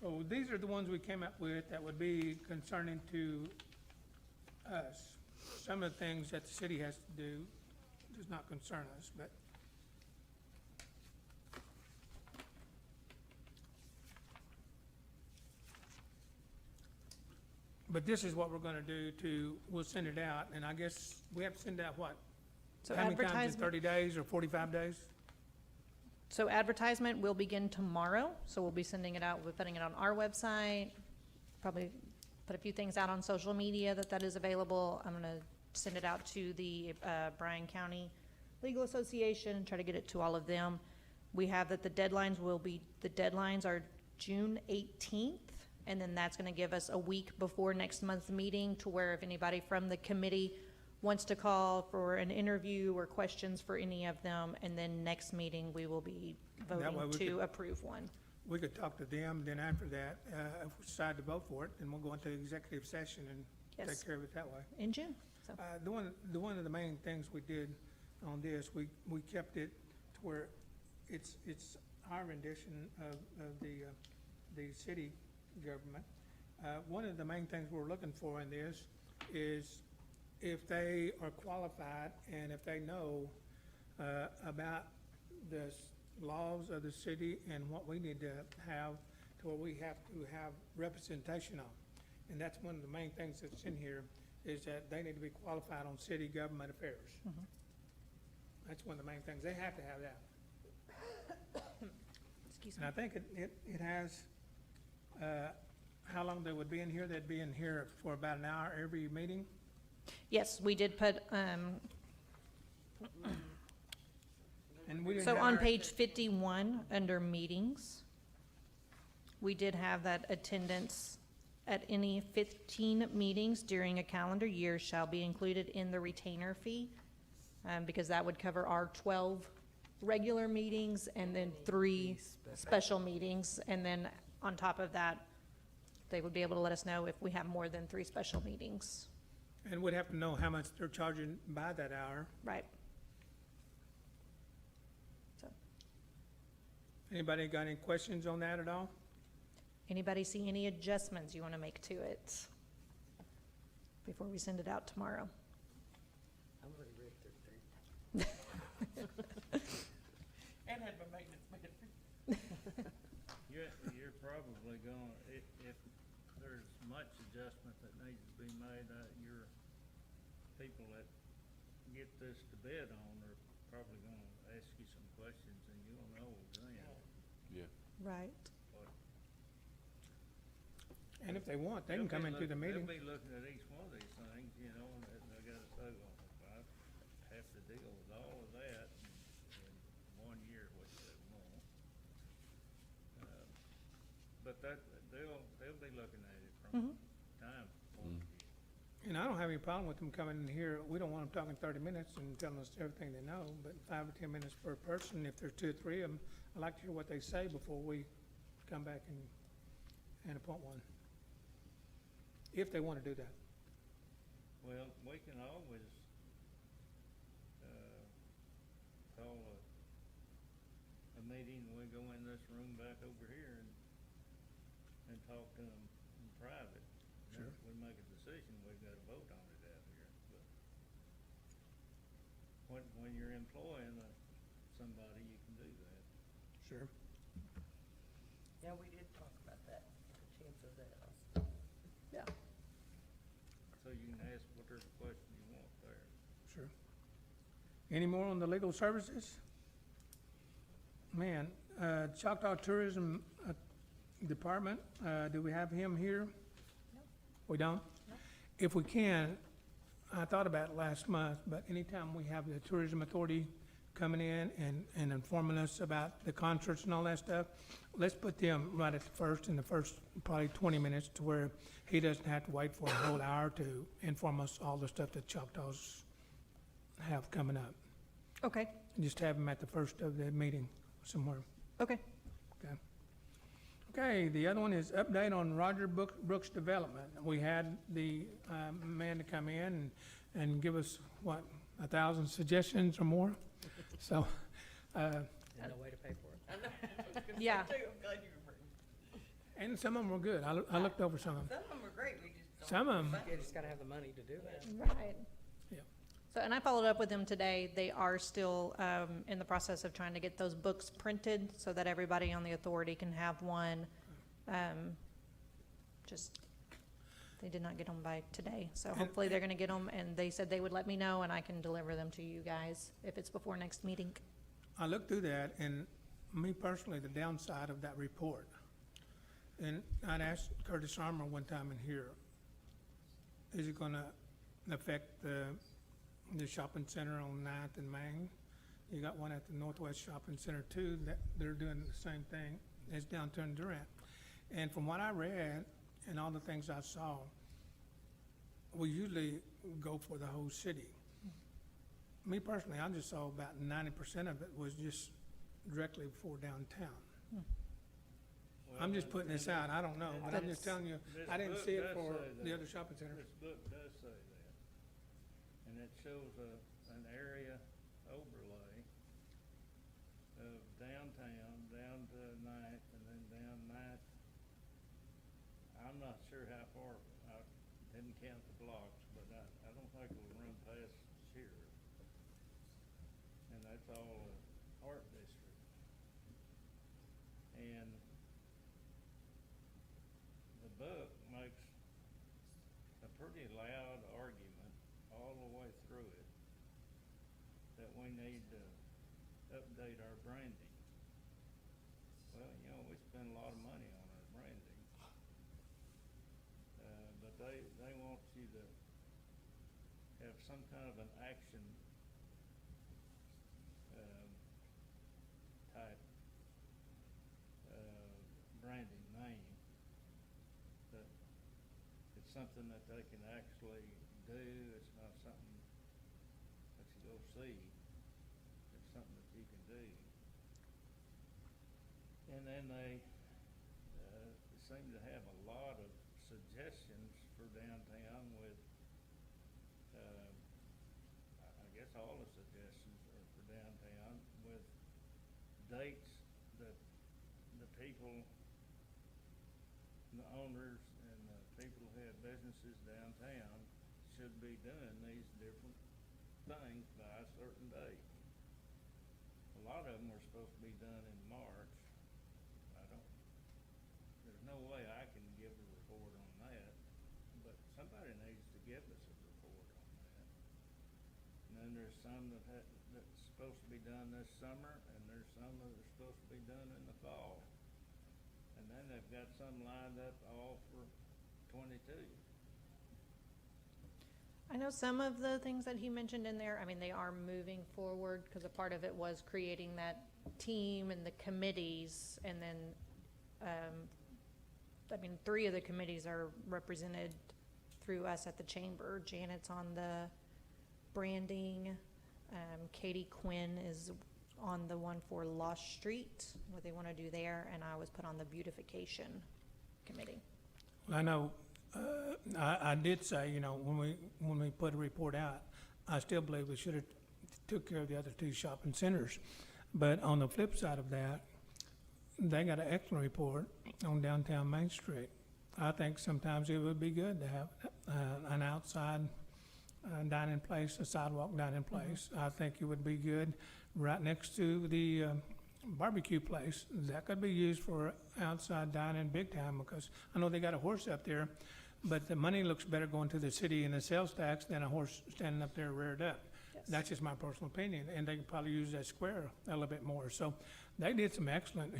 So these are the ones we came up with that would be concerning to us. Some of the things that the city has to do does not concern us, but this is what we're gonna do we'll send it out, and I guess we have to send out what? So How many times in advertisement, 30 days or 45 days? so advertisement will begin tomorrow. So we'll be sending it out. We'll be putting it on our website, probably put a few things out on social media that is available. I'm gonna send it out to the Bryan County Legal Association and try to get it to all of them. We have that the deadlines are June 18th. And then that's gonna give us a week before next month's meeting to where if anybody from the committee wants to call for an interview or questions for any of them, and then next meeting, we will be That way voting we to could- approve one. We could talk to them, then after that, if we decide to vote for it, then we'll go into executive session and Yes, take care of it that way. in June, so. One of the main things we did on this, we kept it to where it's our rendition of the city government. One of the main things we're looking for in this is if they are qualified and if they know about the laws of the city and what we need to have, to where we have to have representation on. And that's one of the main things that's in here, is that they need to be qualified on city government affairs. That's one of the main things. They have to have that. Excuse And me. I think it has, how long they would be in here? They'd be in here for about an hour every meeting? Yes, we did put, And we didn't so have on our- page 51, under meetings, we did have that attendance at any 15 meetings during a calendar year shall be included in the retainer fee, because that would cover our 12 regular meetings and then 3 special meetings. And then on top of that, they would be able to let us know if we have more than 3 special meetings. And we'd have to know how much they're charging by that hour. Right. So, Anybody got any questions on that at all? anybody see any adjustments you want to make to it before we send it out tomorrow? I've already read through 3. And had my maintenance man. You're probably gonna, if there's much adjustment that needs to be made, your people that get this to bid on are probably gonna ask you some questions, and you'll know then. Yeah. Right. what- And if they want, they can They'll come be into the meeting. They'll be looking at each one of these things, you know, and they gotta say, well, if I have to deal with all of that in 1 year, which they won't. But they'll be looking at it from time point of view. And I don't have any problem with them coming in here. We don't want them talking 30 minutes and telling us everything they know, but 5 or 10 minutes per person. If there's 2 or 3 of them, I'd like to hear what they say before we come back and appoint one. If they want to do that. Well, we can always, call a meeting, we go in this room back over here and talk to them in private. And Sure. if we make a decision, we've got to vote on it out here, but when you're employing somebody, you can do that. Sure. Yeah, we did talk about that, the chance of that also. Yeah. So you can ask whatever question you want there. Sure. Any more on the legal services? Man, Choctaw Tourism Department, do we have him here? No. We don't? No. If we can, I thought about it last month, but anytime we have the Tourism Authority coming in and informing us about the concerts and all that stuff, let's put them right at the first, in the first probably 20 minutes, to where he doesn't have to wait for a whole hour to inform us all the stuff that Choctaws have coming up. Okay, Just have him at the first of the meeting somewhere. okay. Okay, the other one is update on Roger Brooks Development. We had the man to come in and give us, what, 1,000 suggestions or more? So, And no way to pay for it. Yeah. I'm glad you remembered. and some of them were good. I looked over some of them. Some of them were great, we just don't. Some of them, You just gotta have the money to do it. Right. Yeah. So, and I followed up with them today. They are still in the process of trying to get those books printed so that everybody on the authority can have one. Just, they did not get them by today. So hopefully they're gonna get them, and they said they would let me know, and I can deliver them to you guys if it's before next meeting. I looked through that, and me personally, the downside of that report, and I'd asked Curtis Armour one time in here, is it gonna affect the shopping center on Ninth and Main? You got one at the Northwest Shopping Center too, that they're doing the same thing as downtown Durant. And from what I read and all the things I saw, we usually go for the whole city. Me personally, I just saw about 90% of it was just directly before downtown. I'm just putting this out, I don't know, but I'm just telling you, I didn't see it for the other shopping centers. This book does say that, and it shows an area overlay of downtown, down to Ninth, and then down Ninth. I'm not sure how far, I didn't count the blocks, but I don't think we'll run past here. And that's all art district. And the book makes a pretty loud argument all the way through it that we need to update our branding. Well, you know, we spend a lot of money on our branding. But they want you to have some kind of an action, type, branding name. That it's something that they can actually do, it's not something that you go see. It's something that you can do. And then they seem to have a lot of suggestions for downtown with, I guess all the suggestions are for downtown with dates that the people, the owners and the people who have businesses downtown should be doing these different things by a certain date. A lot of them were supposed to be done in March. There's no way I can give a report on that, but somebody needs to give us a report on that. And then there's some that's supposed to be done this summer, and there's some that are supposed to be done in the fall. And then they've got some lined up all for 22. I know some of the things that he mentioned in there, I mean, they are moving forward, because a part of it was creating that team and the committees, and then, I mean, 3 of the committees are represented through us at the chamber. Janet's on the branding, Katie Quinn is on the one for Lost Street, what they want to do there, and I was put on the beautification committee. Well, I know, I did say, you know, when we put a report out, I still believe we should have took care of the other 2 shopping centers. But on the flip side of that, they got an excellent report on downtown Main Street. I think sometimes it would be good to have an outside dining place, a sidewalk dining place. I think it would be good right next to the barbecue place. That could be used for outside dining big time, because I know they got a horse up there, but the money looks better going to the city in the sales tax than a horse standing up there reared up. Yes. That's just my personal opinion, and they could probably use that square a little bit more. So he did some excellent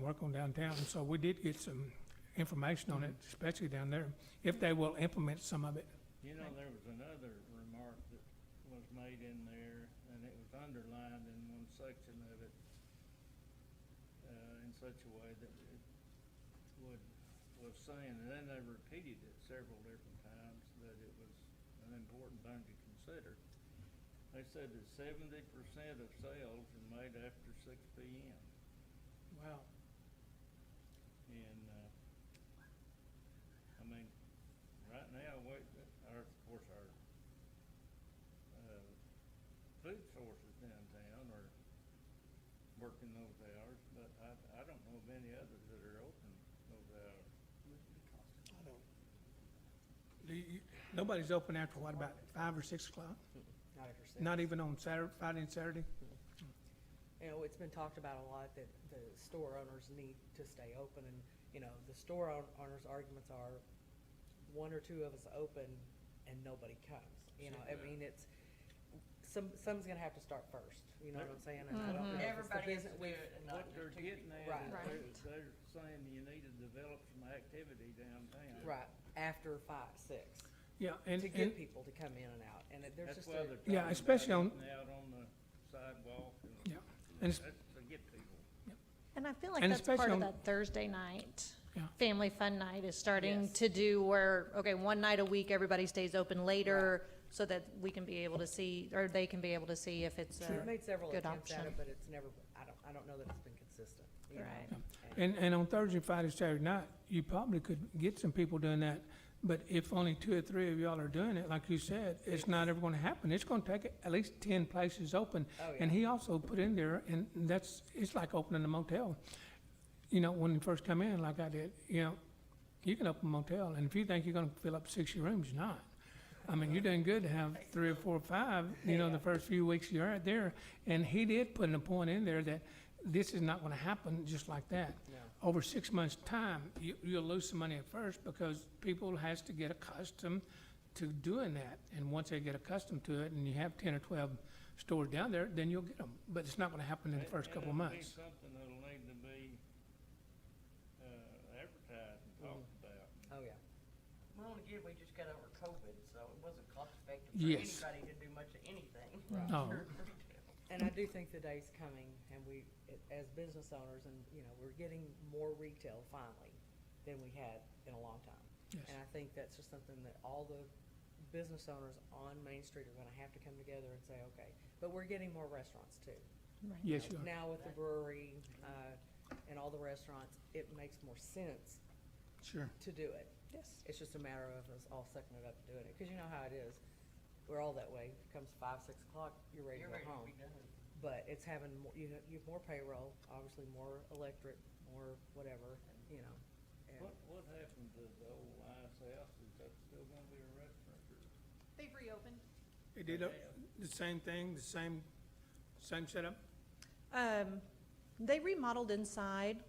work on downtown, so we did get some information on it, especially down there, if they will implement some of it. You know, there was another remark that was made in there, and it was underlined in one section of it, in such a way that it was saying, and then they repeated it several different times, that it was an important thing to consider. They said that 70% of sales are made after 6 p.m. Wow. And, I mean, right now, of course, our food sources downtown are working those hours, but I don't know of any others that are open those hours. Nobody's open after what, about 5 or 6 o'clock? Not after 6. Not even on Saturday, Friday and Saturday? You know, it's been talked about a lot that the store owners need to stay open, and, you know, the store owners' arguments are 1 or 2 of us open and nobody comes. You know, I mean, it's, someone's gonna have to start first, you know what I'm saying? And I don't know if it's the Everybody has to business do it and not What they're two getting people. at Right. is they're saying you need to develop some activity downtown. Right, after 5, 6, Yeah, and, to get people to come in and out, and there's That's just why a, they're Yeah, talking especially about on- getting out on the sidewalk and yeah, and it's, that's to get people. And I feel like And that's part especially of on- that Thursday night, Yeah. family fun night is starting Yes. to do where, okay, 1 night a week, everybody stays open later, so that we can be able to see, or they can be able to see if it's we've made several good attempts at option. it, but it's never, I don't know that it's been consistent, you know? Right. and on Thursday, Friday, Saturday night, you probably could get some people doing that. But if only 2 or 3 of y'all are doing it, like you said, it's not ever gonna happen. It's gonna take at least 10 places open. Oh, yeah. And he also put in there, and it's like opening a motel. You know, when you first come in, like I did, you know, you can open a motel, and if you think you're gonna fill up 60 rooms, you're not. I mean, you're doing good to have 3 or 4 or 5, you know, the first few weeks you're out there. And he did put a point in there that this is not gonna happen just like that. No. Over 6 months' time, you'll lose some money at first because people has to get accustomed to doing that. And once they get accustomed to it and you have 10 or 12 stores down there, then you'll get them. But it's not gonna happen in the first couple of It'll be months. something that'll need to be, advertised and talked about. Oh, yeah. Well, and again, we just got over COVID, so it wasn't cost effective for Yes. anybody to do much of anything. No. And I do think the day's coming, and we, as business owners, and, you know, we're getting more retail finally than we had in a long time. Yes. And I think that's just something that all the business owners on Main Street are gonna have to come together and say, okay, but we're getting more restaurants too. Yes, you are. Now with the brewery, and all the restaurants, it makes more sense Sure. to do it. Yes. It's just a matter of us all sucking it up and doing it, cause you know how it is. We're all that way. It comes 5, 6 o'clock, you're ready to You're go ready to home. be done. But it's having more, you have more payroll, obviously more electric, more whatever, you know. And What happened to the old Ice House? Is that still gonna be a restaurant or? They've reopened. They did the same thing, the same setup? They remodeled inside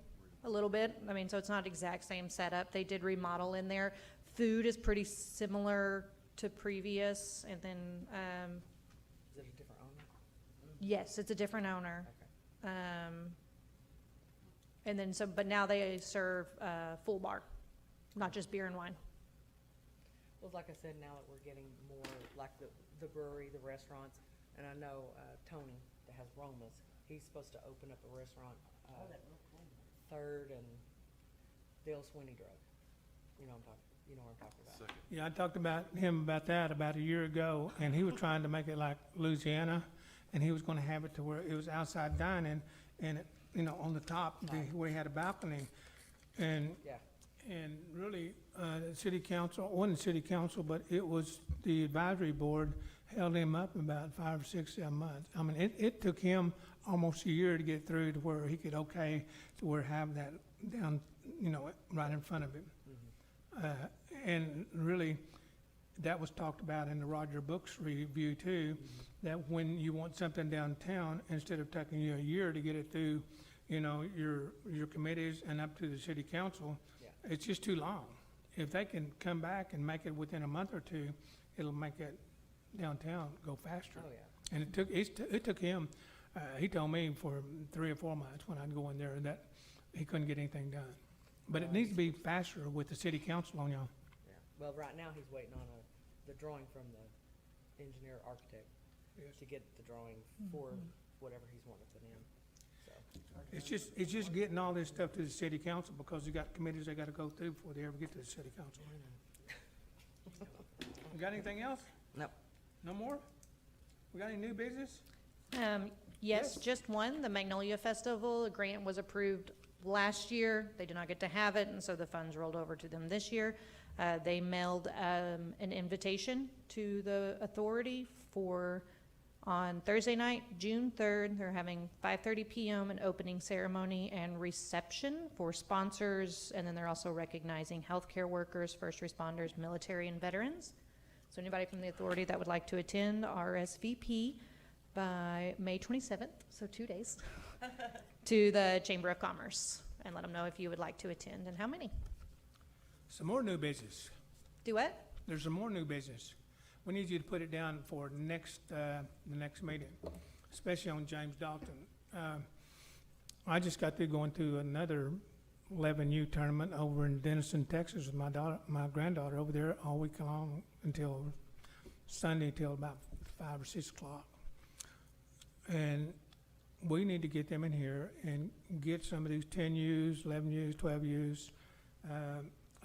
a little bit. I mean, so it's not exact same setup. They did remodel in there. Food is pretty similar to previous, and then, is it a different owner? yes, it's a different owner. Okay. And then so, but now they serve, full bar, not just beer and wine. Well, like I said, now that we're getting more, like the brewery, the restaurants, and I know, Tony that has Roma's, he's supposed to open up a restaurant, Oh, that real cool. Third and Dale Swinney Drug. You know what I'm talking about. Yeah, I talked about him about that about a year ago, and he was trying to make it like Louisiana, and he was gonna have it to where it was outside dining, and, it, you know, on the top, where he had a balcony. And, Yeah. and really, the city council, wasn't city council, but it was the advisory board held him up about 5, 6, 7 months. I mean, it took him almost a year to get through to where he could to where have that down, you know, right in front of him. And really, that was talked about in the Roger Books review too, that when you want something downtown, instead of taking you a year to get it through, you know, your committees and up to the city council, Yeah. it's just too long. If they can come back and make it within a month or two, it'll make it downtown go faster. Oh, yeah. And it took him, he told me for 3 or 4 months when I'd go in there that he couldn't get anything done. But it needs to be faster with the city council on y'all. Yeah. Well, right now, he's waiting on the drawing from the engineer architect to get the drawing for whatever he's wanting to put in, so. It's just getting all this stuff to the city council because you got committees they gotta go through before they ever get to the city council. You got anything else? Nope. No more? We got any new business? Yes, Yes. just one, the Magnolia Festival, a grant was approved last year. They did not get to have it, and so the funds rolled over to them this year. They mailed, an invitation to the authority on Thursday night, June 3rd. They're having 5:30 PM, an opening ceremony and reception for sponsors, and then they're also recognizing healthcare workers, first responders, military, and veterans. So anybody from the authority that would like to attend, RSVP by May 27th, so 2 days, to the Chamber of Commerce, and let them know if you would like to attend and how many. Some more new business. Do what? There's some more new business. We need you to put it down for the next meeting, especially on James Dalton. I just got through going to another 11U tournament over in Denison, Texas with my granddaughter over there all week long until Sunday till about 5 or 6 o'clock. And we need to get them in here and get some of these 10Us, 11Us, 12Us,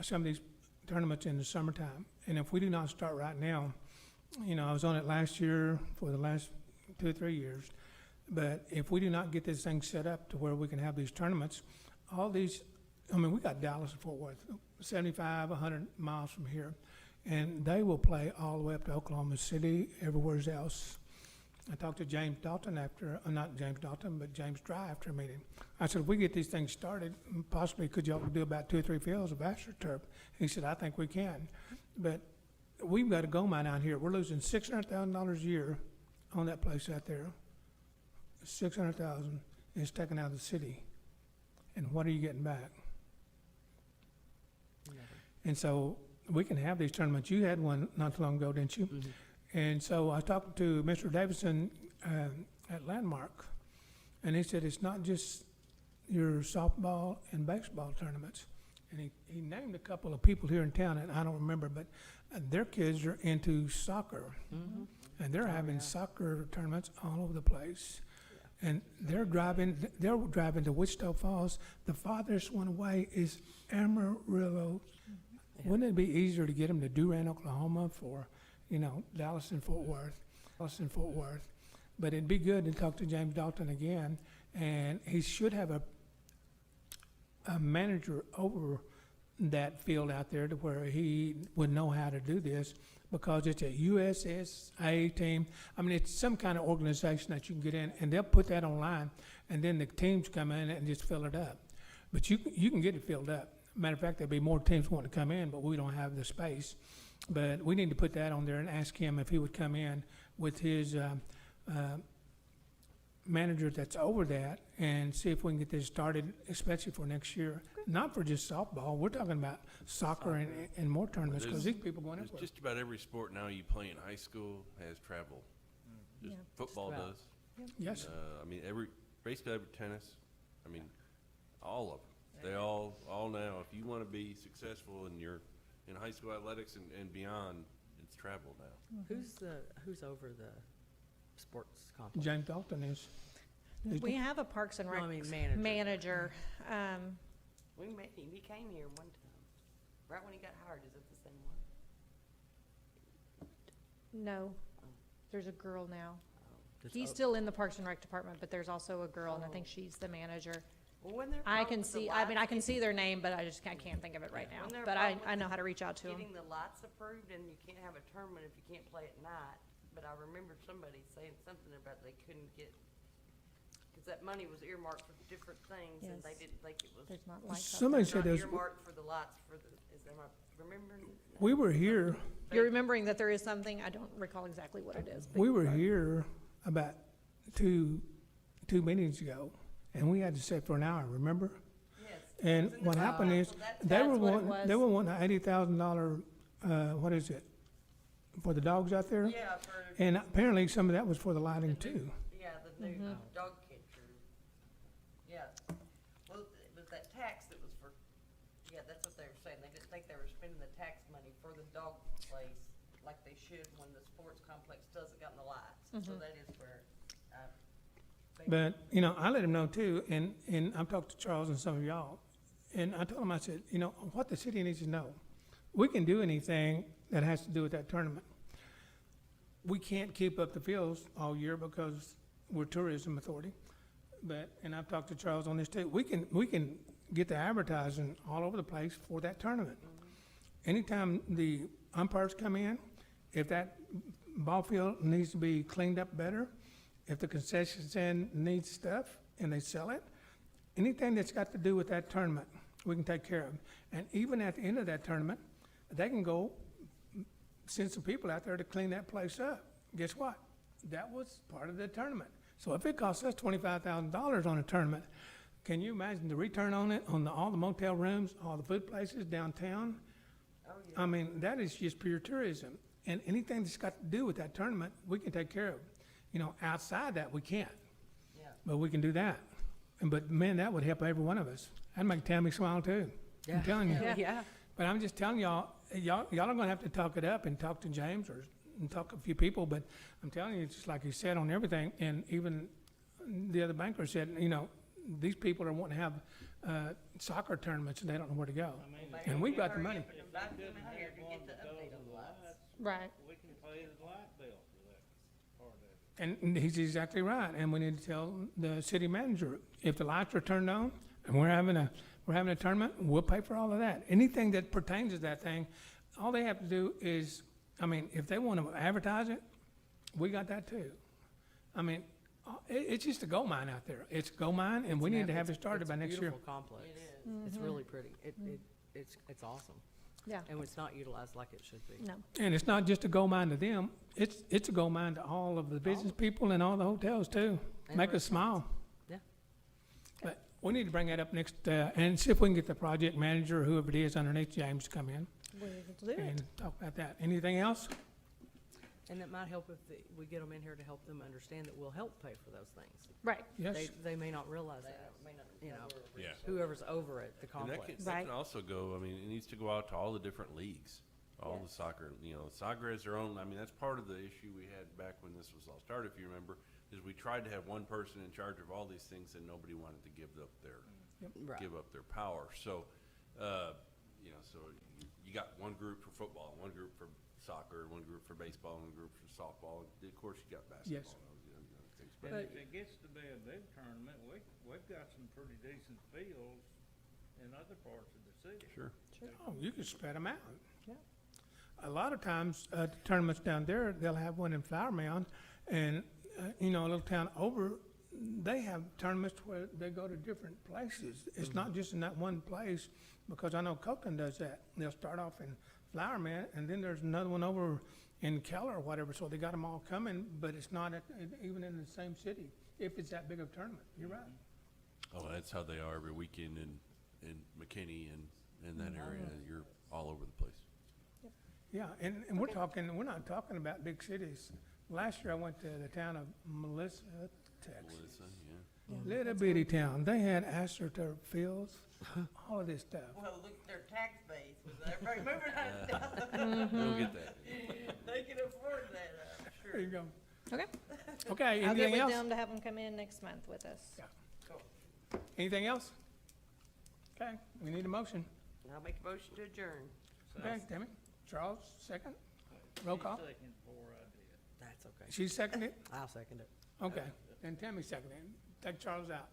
some of these tournaments in the summertime. And if we do not start right now, you know, I was on it last year for the last 2 or 3 years. But if we do not get this thing set up to where we can have these tournaments, all these, I mean, we got Dallas and Fort Worth, 75, 100 miles from here. And they will play all the way up to Oklahoma City, everywhere else. I talked to James Dalton not James Dalton, but James Dry after a meeting. I said, if we get these things started, possibly could y'all do about 2 or 3 fields of AstroTurf? He said, I think we can. But we've got a gold mine out here. We're losing $600,000 a year on that place out there. $600,000. is taken out of the city. And what are you getting back? And so we can have these tournaments. You had one not too long ago, didn't you? Mhm. And so I talked to Mr. Davidson at Landmark, and he said it's not just your softball and baseball tournaments. And he named a couple of people here in town, and I don't remember, but their kids are into soccer. Mhm. And they're Oh, having yeah. soccer tournaments all over the place. And they're driving to Wichita Falls. The farthest one away is Amarillo. Yeah. Wouldn't it be easier to get them to Durant, Oklahoma for, Dallas and Fort Worth? But it'd be good to talk to James Dalton again, and he should have a manager over that field out there to where he would know how to do this, because it's a USSA team. I mean, it's some kind of organization that you can get in, and they'll put that online, and then the teams come in and just fill it up. But you can get it filled up. Matter of fact, there'll be more teams wanting to come in, but we don't have the space. But we need to put that on there and ask him if he would come in with his manager that's over that, and see if we can get this started, especially for next year. Not for just softball, we're talking about soccer and more tournaments, because these people going There's everywhere. just about every sport now you play in high school has travel. Just Yeah. football Just about. does. Yes, I mean, basically every tennis, I mean, all of them. They all now, if you want to be successful in high school athletics and beyond, it's travel now. Who's over the sports complex? James Dalton is. We have a Parks and No, Rec I mean manager. manager. We met him, he came here one time, right when he got hired. Is it the same one? No, there's a girl now. That's He's up- still in the Parks and Rec department, but there's also a girl, and I think she's the manager. Well, when they're I problem can with the see, I mean, I lights, can see their name, but I can't think of it right now. When they're But problem I with know how to reach out to them. getting the lights approved, and you can't have a tournament if you can't play at night. But I remember somebody saying something about they couldn't get, because that money was earmarked for different things, and they Yes. didn't think it was There's not lights up Somebody there. said not there's, earmarked for the lights for the, am I remembering? we were here, You're remembering that there is something, I don't recall exactly what it is. but we you're were right. here about two meetings ago, and we had to sit for an hour, remember? Yes. And It was in what the happened is, council, that's- they were That's what it wanting, they was. were wanting $80,000, what is it, for the dogs out there? Yeah, for, And apparently some of that was for the lighting too. yeah, the new Mhm. dog catcher. Yeah. Well, it was that tax that was for, yeah, that's what they were saying. They didn't think they were spending the tax money for the dog place like they should when the sports complex doesn't got the lights. So that is where, But, I let him know too, and I've talked to Charles and some of y'all, and I told him, I said, what the city needs to know, we can do anything that has to do with that tournament. We can't keep up the fields all year because we're tourism authority, and I've talked to Charles on this too, we can get the advertising all over the place for that tournament. Anytime the umpires come in, if that ball field needs to be cleaned up better, if the concession stand needs stuff and they sell it, anything that's got to do with that tournament, we can take care of. And even at the end of that tournament, they can go send some people out there to clean that place up. Guess what? That was part of the tournament. So if it costs us $25,000 on a tournament, can you imagine the return on it, on all the motel rooms, all the food places downtown? oh, yeah. I mean, that is just pure tourism. And anything that's got to do with that tournament, we can take care of. Outside that, we can't, Yeah. but we can do that. But man, that would help every one of us. That'd make Tammy smile too. I'm Yeah. telling you. Yeah. But I'm just telling y'all are gonna have to talk it up and talk to James and talk to a few people, but I'm telling you, it's just like he said on everything, and even the other banker said, these people are wanting to have, soccer tournaments and they don't know where to go. And we've got the money. Hurry up and invite them in here to get the update on the lights. Right. We can pay the light bill for that part of it. And he's exactly right, and we need to tell the city manager, if the lights are turned on and we're having a tournament, we'll pay for all of that. Anything that pertains to that thing, all they have to do is, if they want to advertise it, we got that too. It's just a gold mine out there. It's a gold mine, and we need to have it started by next year. It's a beautiful complex. It is. It's really pretty. It's awesome. Yeah, And it's not utilized like it should be. no. And it's not just a gold mine to them, it's a gold mine to all of the business people and all the hotels too. And Make us smile. We need to bring that up next, and see if we can get the project manager, or whoever it is underneath James, to come in We'll do it. and talk about that. Anything else? And it might help if we get them in here to help them understand that we'll help pay for those things. Right, Yes? They may not realize that, you know, Yeah. whoever's over at the And that complex. can, that Right. can also go, I mean, it needs to go out to all the different leagues, all the soccer, you know, soccer has their own, I mean, that's part of the issue we had back when this was all started, if you remember, is we tried to have one person in charge of all these things and nobody wanted to give up Right. their power. So, you know, so you got one group for football, one group for soccer, one group for baseball, one group for softball, and of course you got basketball. Yes. and all the other things. And But if it gets to be a big tournament, we've got some pretty decent fields in other parts of the city. Sure. Oh, you can spread them out. Yeah. A lot of times, the tournaments down there, they'll have one in Flower Mound, and, you know, a little town over, they have tournaments where they go to different places. It's not just in that one place, because I know Copeland does that. They'll start off in Flower Mound, and then there's another one over in Keller or whatever, so they got them all coming, but it's not even in the same city, if it's that big of a tournament. You're right. Oh, that's how they are every weekend in McKinney and in that area. You're all over the place. Yeah, and we're not talking about big cities. Last year, I went to the town of Melissa, Texas. Melissa, yeah. Little bitty town. They had astroturf fields, all of this stuff. Well, look at their tax base, with everybody moving out of town, We don't get that. they can afford that, I'm There sure. you go. okay. Okay, I'll get anything with else? them to have them come in next month with us. Yeah. Anything else? Okay, we need a motion. I'll make a motion to adjourn. Okay, Tammy? Charles, second? Roll call? Second before I did. That's okay. She seconded? I'll second it. Okay, then Tammy seconded. Take Charles out.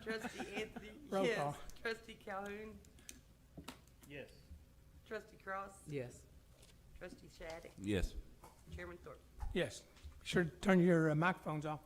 Trustee Anthony, Roll yes. call. Trustee Calhoun, Yes. Trustee Cross, Yes. Trustee Shattuck, Yes. Chairman Thorpe. Yes. Be sure to turn your microphones off.